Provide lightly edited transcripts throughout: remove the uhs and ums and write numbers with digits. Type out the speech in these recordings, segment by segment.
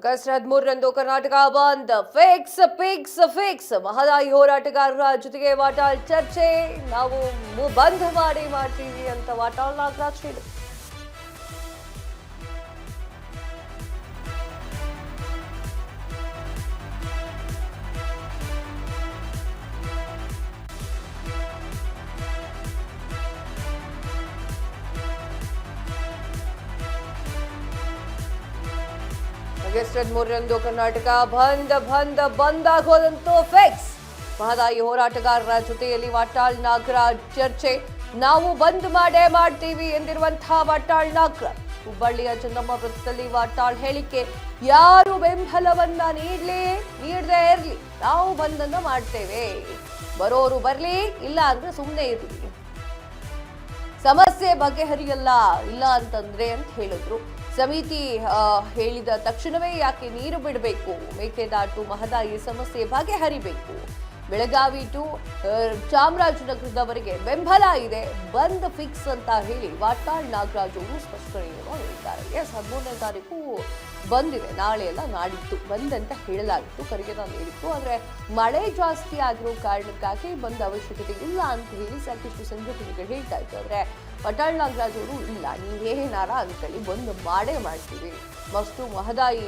August 13ರಂದು Karnataka bandh fix Mahadayi ಹೋರಾಟಗಾರರ ಜೊತೆಗೆ ವಾಟಾಳ್ ಚರ್ಚೆ ನಾವು ಬಂದ್ ಮಾಡ್ತೀವಿ ಅಂತ ವಾಟಾಳ್ ನಾಗರಾಜ್ ಹೇಳಿದರು. August 13ರಂದು Karnataka bandh ಆಗೋದಂತೂ fix. ಮಹದಾಯಿ ಹೋರಾಟಗಾರರ ಜೊತೆಯಲ್ಲಿ ವಾಟಾಳ್ ನಾಗರಾಜ್ ಚರ್ಚೆ ನಾವು ಬಂದ್ ಮಾಡ್ತೀವಿ ಎಂದಿರುವಂತಹ ವಾಟಾಳ್ ನಾಗರಾಜ್. ಹುಬ್ಬಳ್ಳಿಯ ಚಂದಮ್ಮ ವೃತ್ತದಲ್ಲಿ ವಾಟಾಳ್ ಹೇಳಿಕೆ, ಯಾರು ಬೆಂಬಲವನ್ನ ನೀಡದೇ ಇರಲಿ ನಾವು ಬಂದನ್ನ ಮಾಡ್ತೇವೆ, ಬರೋರು ಬರ್ಲಿ, ಇಲ್ಲ ಅಂದ್ರೆ ಸುಮ್ಮನೆ ಇರ್ಲಿ, ಸಮಸ್ಯೆ ಬಗೆಹರಿಯಲ್ಲ ಇಲ್ಲ ಅಂತಂದ್ರೆ ಅಂತ ಹೇಳಿದ್ರು. ಸಮಿತಿ ಹೇಳಿದ ತಕ್ಷಣವೇ ಯಾಕೆ ನೀರು ಬಿಡಬೇಕು, ಮೇಕೆದಾಟು ಮಹದಾಯಿ ಸಮಸ್ಯೆ ಬಗೆಹರಿಬೇಕು, ಬೆಳಗಾವಿ ಟು ಚಾಮರಾಜನಗರದವರೆಗೆ ಬೆಂಬಲ ಇದೆ, ಬಂದ್ ಫಿಕ್ಸ್ ಅಂತ ಹೇಳಿ ವಾಟಾಳ್ ನಾಗರಾಜ್ ಅವರು ಸ್ಪಷ್ಟನೆಯನ್ನು ಹೇಳಿದ್ದಾರೆ. 13ನೇ ತಾರೀಕು ಬಂದಿದೆ, ನಾಳೆ ಎಲ್ಲ ನಾಡಿತ್ತು ಬಂದ್ ಅಂತ ಹೇಳಲಾಗಿತ್ತು, ಕರೆಗೆ ನೀಡಿತ್ತು. ಆದರೆ ಮಳೆ ಜಾಸ್ತಿ ಆಗಿರೋ ಕಾರಣಕ್ಕಾಗಿ ಬಂದ್ ಅವಶ್ಯಕತೆ ಇಲ್ಲ ಅಂತ ಹೇಳಿ ಸಾಕಷ್ಟು ಸಂಘಟನೆಗಳು ಹೇಳ್ತಾ ಇತ್ತು. ಆದರೆ ವಾಟಾಳ್ ನಾಗರಾಜ್ ಅವರು ಇಲ್ಲ, ನೀವೇನಾರ ಅಂದ್ಕೊಳ್ಳಿ, ಬಂದ್ ಮಾಡ್ತೀವಿ, ಮಸ್ತು ಮಹದಾಯಿ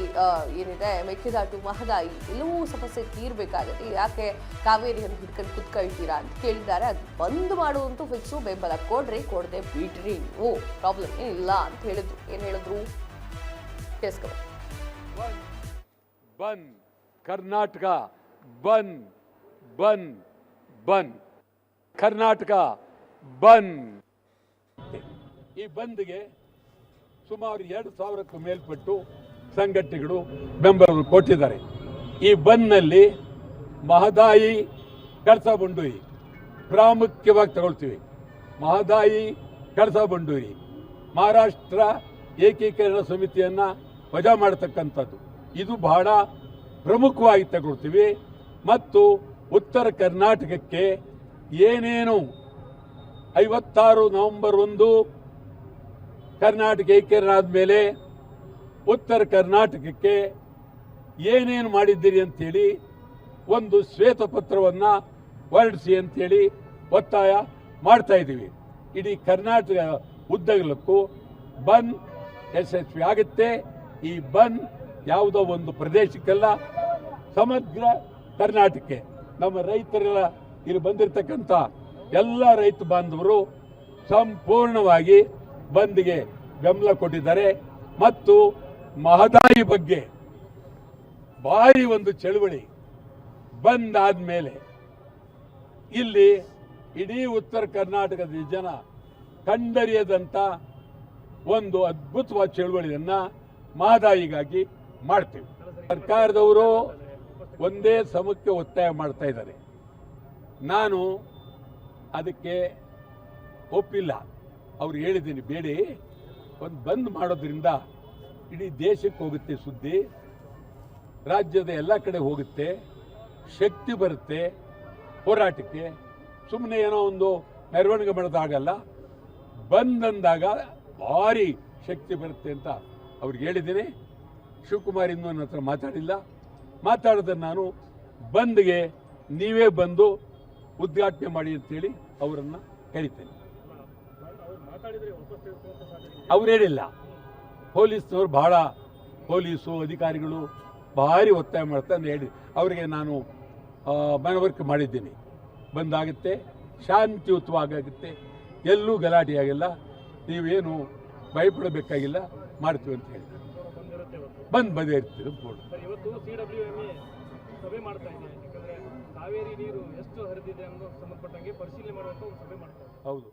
ಏನಿದೆ ಮೇಕೆದಾಟು ಮಹದಾಯಿ ಎಲ್ಲವೂ ಸಮಸ್ಯೆ ತೀರ್ಬೇಕಾಗತ್ತೆ, ಯಾಕೆ ಕಾವೇರಿಯನ್ನು ಹಿಡ್ಕೊಂಡು ಕುತ್ಕೊಳ್ತೀರಾ ಅಂತ ಕೇಳಿದ್ದಾರೆ. ಅದು ಬಂದ್ ಮಾಡುವಂತೂ ಫಿಕ್ಸು, ಬೆಂಬಲ ಕೊಡದೆ ಬಿಡ್ರಿ, ನೀವು ಪ್ರಾಬ್ಲಮ್ ಏನಿಲ್ಲ ಅಂತ ಹೇಳಿದ್ರು. ಏನ್ ಹೇಳಿದ್ರು ಕೇಳಿಸ್ಕೊ. ಬಂದ್ ಕರ್ನಾಟಕ ಬಂದ್ ಕರ್ನಾಟಕ ಬಂದ್. ಈ ಬಂದ್ಗೆ ಸುಮಾರು 2,000ಕ್ಕೂ ಮೇಲ್ಪಟ್ಟು ಸಂಘಟನೆಗಳು ಬೆಂಬಲ ಕೊಟ್ಟಿದ್ದಾರೆ. ಈ ಬಂದ್ನಲ್ಲಿ ಮಹದಾಯಿ ಕಳಸಾ ಬಂಡೂರಿ ಪ್ರಾಮುಖ್ಯವಾಗಿ ತಗೊಳ್ತೀವಿ. ಮಹದಾಯಿ ಕಳಸಾ ಬಂಡೂರಿ ಮಹಾರಾಷ್ಟ್ರ ಏಕೀಕರಣ ಸಮಿತಿಯನ್ನ ವಜಾ ಮಾಡತಕ್ಕಂಥದ್ದು, ಇದು ಬಹಳ ಪ್ರಮುಖವಾಗಿ ತಗೊಳ್ತೀವಿ. ಮತ್ತು ಉತ್ತರ ಕರ್ನಾಟಕಕ್ಕೆ ಏನೇನು 56 ನವೆಂಬರ್ 1 ಕರ್ನಾಟಕ ಏಕೀಕರಣ ಆದಮೇಲೆ ಉತ್ತರ ಕರ್ನಾಟಕಕ್ಕೆ ಏನೇನು ಮಾಡಿದ್ದೀರಿ ಅಂತೇಳಿ ಒಂದು ಶ್ವೇತಪತ್ರವನ್ನು ಹೊರಡಿಸಿ ಅಂತೇಳಿ ಒತ್ತಾಯ ಮಾಡ್ತಾ ಇದ್ದೀವಿ. ಇಡೀ ಕರ್ನಾಟಕ ಉದ್ದಗಲಕ್ಕೂ ಬಂದ್ ಯಶಸ್ವಿ ಆಗುತ್ತೆ. ಈ ಬಂದ್ ಯಾವುದೋ ಒಂದು ಪ್ರದೇಶಕ್ಕೆಲ್ಲ, ಸಮಗ್ರ ಕರ್ನಾಟಕಕ್ಕೆ. ನಮ್ಮ ರೈತರೆಲ್ಲ ಇಲ್ಲಿ ಬಂದಿರತಕ್ಕಂಥ ಎಲ್ಲ ರೈತ ಬಾಂಧವರು ಸಂಪೂರ್ಣವಾಗಿ ಬಂದ್ಗೆ ಬೆಂಬಲ ಕೊಟ್ಟಿದ್ದಾರೆ. ಮತ್ತು ಮಹದಾಯಿ ಬಗ್ಗೆ ಭಾರಿ ಒಂದು ಚಳುವಳಿ ಬಂದ್ ಆದ್ಮೇಲೆ ಇಲ್ಲಿ ಇಡೀ ಉತ್ತರ ಕರ್ನಾಟಕದ ಜನ ಕಂಡರಿಯದಂತ ಒಂದು ಅದ್ಭುತವಾದ ಚಳುವಳಿಯನ್ನ ಮಹದಾಯಿಗಾಗಿ ಮಾಡ್ತೀವಿ. ಸರ್ಕಾರದವರು ಒಂದೇ ಸಮಕ್ಕೆ ಒತ್ತಾಯ ಮಾಡ್ತಾ ಇದ್ದಾರೆ, ನಾನು ಅದಕ್ಕೆ ಒಪ್ಪಿಲ್ಲ. ಅವ್ರು ಹೇಳಿದ್ದೀನಿ, ಬೇಡಿ, ಒಂದು ಬಂದ್ ಮಾಡೋದ್ರಿಂದ ಇಡೀ ದೇಶಕ್ಕೆ ಹೋಗುತ್ತೆ ಸುದ್ದಿ, ರಾಜ್ಯದ ಎಲ್ಲ ಕಡೆ ಹೋಗುತ್ತೆ, ಶಕ್ತಿ ಬರುತ್ತೆ ಹೋರಾಟಕ್ಕೆ. ಸುಮ್ಮನೆ ಏನೋ ಒಂದು ಮೆರವಣಿಗೆ ಮಾಡೋದಾಗಲ್ಲ, ಬಂದ್ ಅಂದಾಗ ಭಾರಿ ಶಕ್ತಿ ಬರುತ್ತೆ ಅಂತ ಅವ್ರಿಗೆ ಹೇಳಿದ್ದೀನಿ. ಶಿವಕುಮಾರ್ ಇನ್ನೂ ನನ್ನ ಹತ್ರ ಮಾತಾಡಿದ್ರೆ ನಾನು ಬಂದ್ಗೆ ನೀವೇ ಬಂದು ಉದ್ಘಾಟನೆ ಮಾಡಿ ಅಂತೇಳಿ ಅವರನ್ನು ಕರಿತೇನೆ. ಅವ್ರು ಹೇಳಿಲ್ಲ, ಪೊಲೀಸ್ನವರು ಪೊಲೀಸು ಅಧಿಕಾರಿಗಳು ಭಾರಿ ಒತ್ತಾಯ ಮಾಡ್ತಾನೆ ಹೇಳಿ ಅವರಿಗೆ ನಾನು ಮನವರಿಕೆ ಮಾಡಿದ್ದೀನಿ. ಬಂದಾಗುತ್ತೆ, ಶಾಂತಿಯುತವಾಗುತ್ತೆ, ಎಲ್ಲೂ ಗಲಾಟೆ ಆಗಿಲ್ಲ, ನೀವೇನು ಭಯಪಡಬೇಕಾಗಿಲ್ಲ, ಮಾಡ್ತೀವಿ ಅಂತ ಹೇಳಿ ಬಂದೇ ಇರ್ತೀವಿ. ಸಭೆ ಮಾಡ್ತಾ ಇದೆ, ಯಾಕಂದ್ರೆ ಕಾವೇರಿ ನೀರು ಎಷ್ಟು ಹರಿದಿದೆ ಅನ್ನೋ ಸಂಬಂಧಪಟ್ಟಂಗೆ ಪರಿಶೀಲನೆ ಮಾಡುವಂತ ಒಂದು ಸಭೆ ಮಾಡ್ತಾ ಇದೆ. ಹೌದು.